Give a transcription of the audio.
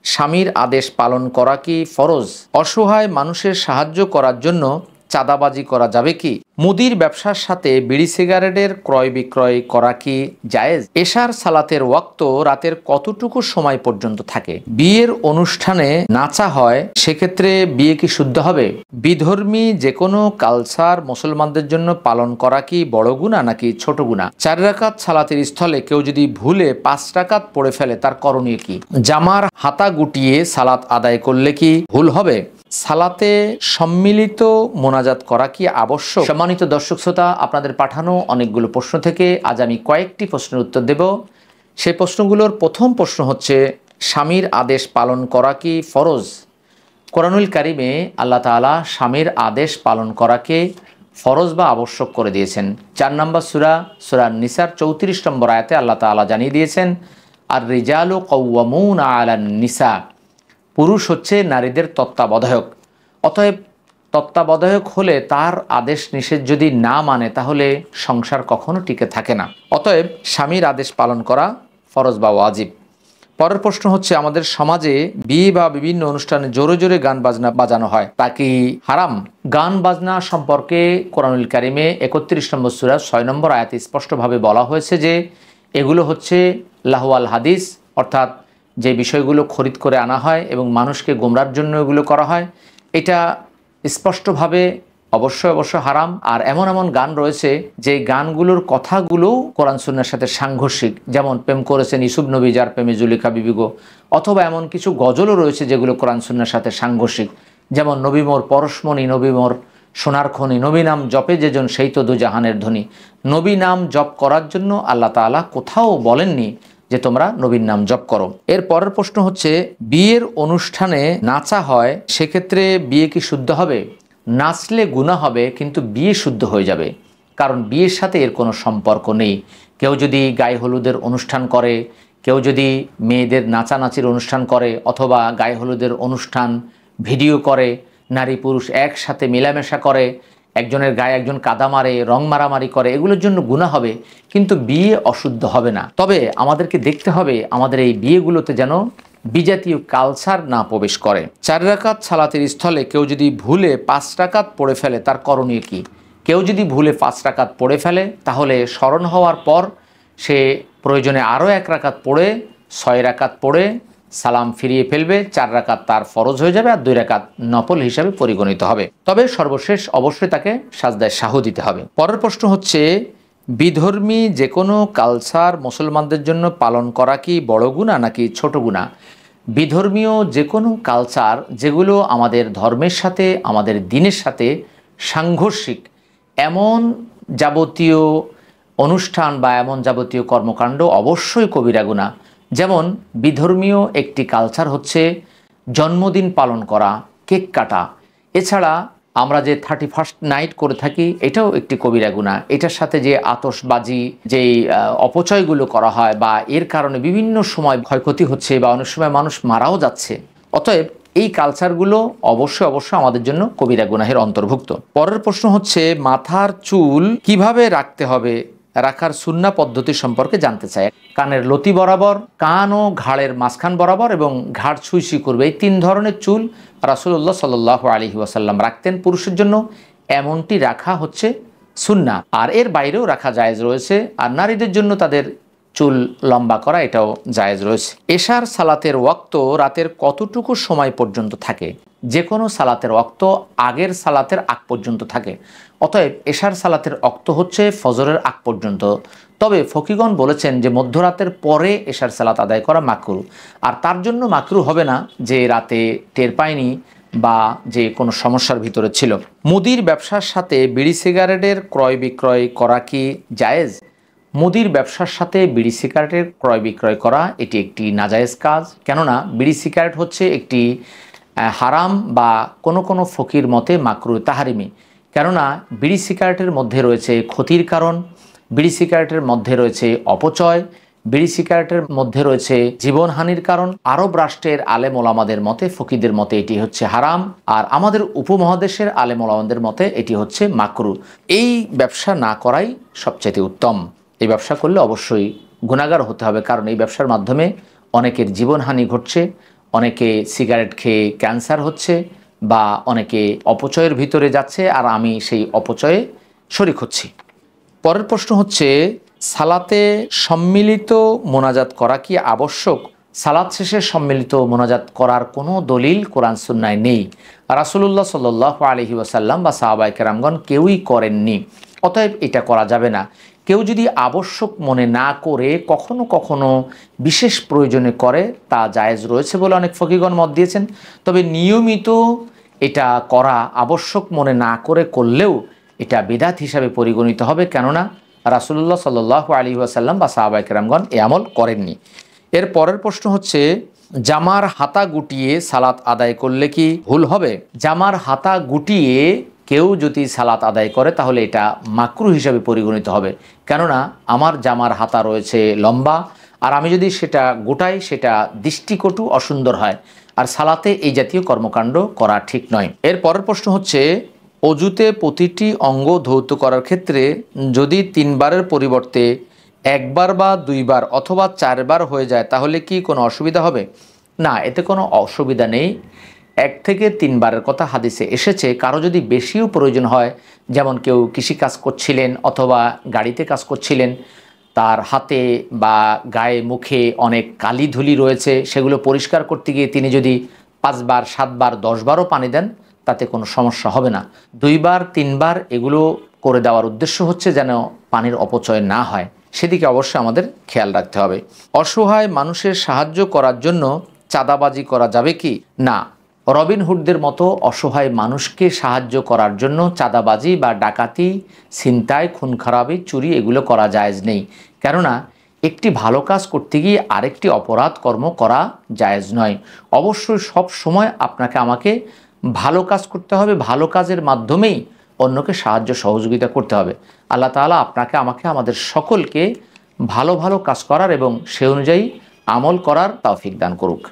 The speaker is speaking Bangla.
স্বামীর আদেশ পালন করা কি ফরজ? অসহায় মানুষের সাহায্য করার জন্য চাঁদাবাজি করা যাবে কি? মুদির ব্যবসার সাথে বিড়ি সিগারেটের ক্রয় বিক্রয় করা কি জায়েজ? এশার সালাতের ওয়াক্ত রাতের কতটুকু সময় পর্যন্ত থাকে? বিয়ের অনুষ্ঠানে নাচা হয়, সেক্ষেত্রে বিয়ে কি শুদ্ধ হবে? বিধর্মী যে কোনো কালচার মুসলমানদের জন্য পালন করা কি বড় গুনাহ নাকি ছোট গুনাহ? 4 রাকাত সালাতের স্থলে কেউ যদি ভুলে 5 রাকাত পড়ে ফেলে তার করণীয় কি? জামার হাতা গুটিয়ে সালাত আদায় করলে কি ভুল হবে? সালাতে সম্মিলিত মোনাজাত করা কি আবশ্যক? সম্মানিত দর্শক শ্রোতা, আপনাদের পাঠানো অনেকগুলো প্রশ্ন থেকে আজ আমি কয়েকটি প্রশ্নের উত্তর দেব। সেই প্রশ্নগুলোর প্রথম প্রশ্ন হচ্ছে, স্বামীর আদেশ পালন করা কি ফরজ? কোরআনুল কারিমে আল্লাহ তাআলা স্বামীর আদেশ পালন করাকে ফরজ বা আবশ্যক করে দিয়েছেন। 4 নম্বর সূরা নিসার 34 নম্বর আয়াতে আল্লাহ তাআলা জানিয়ে দিয়েছেন, আর রিজালু কাওয়ামুনা আলান নিসা, পুরুষ হচ্ছে নারীদের তত্ত্বাবধায়ক। অতএব তত্ত্বাবধায়ক হলে তার আদেশ নিষেধ যদি না মানে তাহলে সংসার কখনো টিকে থাকে না। অতএব স্বামীর আদেশ পালন করা ফরজ বা ওয়াজিব। পরের প্রশ্ন হচ্ছে, আমাদের সমাজে বিয়ে বা বিভিন্ন অনুষ্ঠানে জোরে জোরে গান বাজনা বাজানো হয়, তা কি হারাম? গান বাজনা সম্পর্কে কোরআনুল কারিমে 31 নম্বর সূরা 6 নম্বর আয়াতে স্পষ্টভাবে বলা হয়েছে যে এগুলো হচ্ছে লাহওয়াল হাদিস, অর্থাৎ যে বিষয়গুলো খরিদ করে আনা হয় এবং মানুষকে গোমরার জন্য এগুলো করা হয়, এটা স্পষ্টভাবে অবশ্যই হারাম। আর এমন এমন গান রয়েছে যে গানগুলোর কথাগুলো কোরআন সুন্নাহর সাথে সাংঘর্ষিক, যেমন প্রেম করেছেন ইউসুফ নবী যার প্রেমে জুলেখা বিবি গো, অথবা এমন কিছু গজলও রয়েছে যেগুলো কোরআন সুন্নাহর সাথে সাংঘর্ষিক, যেমন নবী মোর পরশমণি, নবী মোর সোনার খনি, নবী নাম জপে যেজন সেই তো দুজাহানের ধ্বনি। নবী নাম জপ করার জন্য আল্লাহ তাআলা কোথাও বলেননি যে তোমরা নবীর নাম জপ করো। এর পরের প্রশ্ন হচ্ছে, বিয়ের অনুষ্ঠানে নাচা হয়, সেক্ষেত্রে বিয়ে কি শুদ্ধ হবে? নাচলে গুনাহ হবে, কিন্তু বিয়ে শুদ্ধ হয়ে যাবে, কারণ বিয়ের সাথে এর কোনো সম্পর্ক নেই। কেউ যদি গায়ে হলুদের অনুষ্ঠান করে, কেউ যদি মেয়েদের নাচানাচির অনুষ্ঠান করে, অথবা গায়ে হলুদের অনুষ্ঠান ভিডিও করে, নারী পুরুষ একসাথে মেলামেশা করে, একজনের গায়ে একজন কাদা মারে, রং মারামারি করে, এগুলোর জন্য গুনাহ হবে, কিন্তু বিয়ে অশুদ্ধ হবে না। তবে আমাদেরকে দেখতে হবে আমাদের এই বিয়েগুলোতে যেন বিজাতীয় কালচার না প্রবেশ করে। 4 রাকাত সালাতের স্থলে কেউ যদি ভুলে 5 রাকাত পড়ে ফেলে তার করণীয় কি? কেউ যদি ভুলে 5 রাকাত পড়ে ফেলে তাহলে স্মরণ হওয়ার পর সে প্রয়োজনে আরও 1 রাকাত পড়ে 6 রাকাত পড়ে সালাম ফিরিয়ে ফেলবে। 4 রাকাত তার ফরজ হয়ে যাবে আর 2 রাকাত নফল হিসাবে পরিগণিত হবে। তবে সর্বশেষ অবশ্যই তাকে সাজদায় সাহু দিতে হবে। পরের প্রশ্ন হচ্ছে, বিধর্মী যে কোনো কালচার মুসলমানদের জন্য পালন করা কি বড় গুনাহ নাকি ছোট গুনাহ? বিধর্মীয় যে কোনো কালচার যেগুলো আমাদের ধর্মের সাথে, আমাদের দিনের সাথে সাংঘর্ষিক, এমন যাবতীয় অনুষ্ঠান বা এমন যাবতীয় কর্মকাণ্ড অবশ্যই কবিরা গুনাহ। যেমন বিধর্মীয় একটি কালচার হচ্ছে জন্মদিন পালন করা, কেক কাটা। এছাড়া আমরা যে 31st নাইট করে থাকি, এটাও একটি কবিরা গুনাহ। এটার সাথে যে আতশবাজি, যেই অপচয়গুলো করা হয় বা এর কারণে বিভিন্ন সময় ক্ষয়ক্ষতি হচ্ছে বা অনেক সময় মানুষ মারাও যাচ্ছে, অতএব এই কালচারগুলো অবশ্যই আমাদের জন্য কবিরা গুনাহের অন্তর্ভুক্ত। পরের প্রশ্ন হচ্ছে, মাথার চুল কিভাবে রাখতে হবে, রাখার সুন্নাহ পদ্ধতি সম্পর্কে জানতে চাই। কানের লতি বরাবর, কান ও ঘাড়ের মাঝখান বরাবর এবং ঘাড় ছুঁই করবে, এই 3 ধরনের চুল রাসূলুল্লাহ সাল্লাল্লাহু আলাইহি ওয়াসাল্লাম রাখতেন পুরুষের জন্য। এমনটি রাখা হচ্ছে সুন্নাহ, আর এর বাইরেও রাখা জায়েজ রয়েছে। আর নারীদের জন্য তাদের চুল লম্বা করা এটাও জায়েজ রয়েছে। এশার সালাতের ওয়াক্ত রাতের কতটুকু সময় পর্যন্ত থাকে? যে কোনো সালাতের ওয়াক্ত আগের সালাতের আগ পর্যন্ত থাকে। অতএব এশার সালাতের ওয়াক্ত হচ্ছে ফজরের আগ পর্যন্ত। তবে ফকিগণ বলেছেন যে মধ্যরাতের পরে এশার সালাত আদায় করা মাকরু, আর তার জন্য মাকরু হবে না যে রাতে টের পায়নি বা যে কোনো সমস্যার ভিতরে ছিল। মুদির ব্যবসার সাথে বিড়ি সিগারেটের ক্রয় বিক্রয় করা কি জায়েজ? মুদির ব্যবসার সাথে বিড়ি সিগারেটের ক্রয় বিক্রয় করা এটি একটি নাজায়েজ কাজ। কেননা বিড়ি সিগারেট হচ্ছে একটি হারাম বা কোনো ফকির মতে মাকরু তাহারিমি। কেননা বিড়ি সিগারেটের মধ্যে রয়েছে ক্ষতির কারণ, বিড়ি সিগারেটের মধ্যে রয়েছে অপচয়, বিড়ি সিগারেটের মধ্যে রয়েছে জীবনহানির কারণ। আরব রাষ্ট্রের আলেম ওলামাদের মতে, ফকিদের মতে এটি হচ্ছে হারাম, আর আমাদের উপমহাদেশের আলেম ওলামাদের মতে এটি হচ্ছে মাকরু। এই ব্যবসা না করাই সবচেয়ে উত্তম। এই ব্যবসা করলে অবশ্যই গুনাহগার হতে হবে, কারণ এই ব্যবসার মাধ্যমে অনেকের জীবনহানি ঘটছে, অনেকে সিগারেট খেয়ে ক্যান্সার হচ্ছে বা অনেকে অপচয়ের ভিতরে যাচ্ছে, আর আমি সেই অপচয়ে শরিক হচ্ছি। পরের প্রশ্ন হচ্ছে, সালাতে সম্মিলিত মোনাজাত করা কি আবশ্যক? সালাত শেষে সম্মিলিত মোনাজাত করার কোনো দলিল কোরআন সুন্নায় নেই। রাসূলুল্লাহ সাল্লাল্লাহু আলাইহি ওয়াসাল্লাম বা সাহাবায়ে কেরামগণ কেউই করেননি, অতএব এটা করা যাবে না। কেউ যদি আবশ্যক মনে না করে কখনো কখনো বিশেষ প্রয়োজনে করে, তা জায়েজ রয়েছে বলে অনেক ফকিহগণ মত দিয়েছেন। তবে নিয়মিত এটা করা আবশ্যক মনে না করে করলেও এটা বিদআত হিসাবে পরিগণিত হবে, কেননা রাসূলুল্লাহ সাল্লাল্লাহু আলাইহি ওয়াসাল্লাম বা সাহাবায়ে কেরামগণ এ আমল করেননি। এর পরের প্রশ্ন হচ্ছে, জামার হাতা গুটিয়ে সালাত আদায় করলে কি ভুল হবে? জামার হাতা গুটিয়ে কেউ যদি সালাত আদায় করে তাহলে এটা মাকরুহ হিসাবে পরিগণিত হবে, কেননা আমার জামার হাতা রয়েছে লম্বা, আর আমি যদি সেটা গোটাই সেটা দৃষ্টিকটু অসুন্দর হয়, আর সালাতে এই জাতীয় কর্মকাণ্ড করা ঠিক নয়। এর পরের প্রশ্ন হচ্ছে, অজুতে প্রতিটি অঙ্গ ধৌত করার ক্ষেত্রে যদি 3 বারের পরিবর্তে 1 বার বা 2 বার অথবা 4 বার হয়ে যায় তাহলে কি কোনো অসুবিধা হবে? না, এতে কোনো অসুবিধা নেই। 1 থেকে 3 বারের কথা হাদিসে এসেছে। কারো যদি বেশিও প্রয়োজন হয়, যেমন কেউ কৃষিকাজ করছিলেন অথবা গাড়িতে কাজ করছিলেন, তার হাতে বা গায়ে মুখে অনেক কালি ধুলি রয়েছে, সেগুলো পরিষ্কার করতে গিয়ে তিনি যদি 5 বার 7 বার 10 বারও পানি দেন তাতে কোনো সমস্যা হবে না। 2 বার 3 বার এগুলো করে দেওয়ার উদ্দেশ্য হচ্ছে যেন পানির অপচয় না হয়, সেদিকে অবশ্যই আমাদের খেয়াল রাখতে হবে। অসহায় মানুষের সাহায্য করার জন্য চাঁদাবাজি করা যাবে কি? না, রবিনহুডদের মতো অসহায় মানুষকে সাহায্য করার জন্য চাঁদাবাজি বা ডাকাতি, ছিনতাই, খুন খারাপি, চুরি এগুলো করা জায়েজ নেই। কেননা একটি ভালো কাজ করতে গিয়ে আরেকটি অপরাধ কর্ম করা জায়েজ নয়। অবশ্যই সব সময় আপনাকে আমাকে ভালো কাজ করতে হবে, ভালো কাজের মাধ্যমেই অন্যকে সাহায্য সহযোগিতা করতে হবে। আল্লাহ তাআলা আপনাকে আমাকে আমাদের সকলকে ভালো ভালো কাজ করার এবং সে অনুযায়ী আমল করার তৌফিক দান করুক।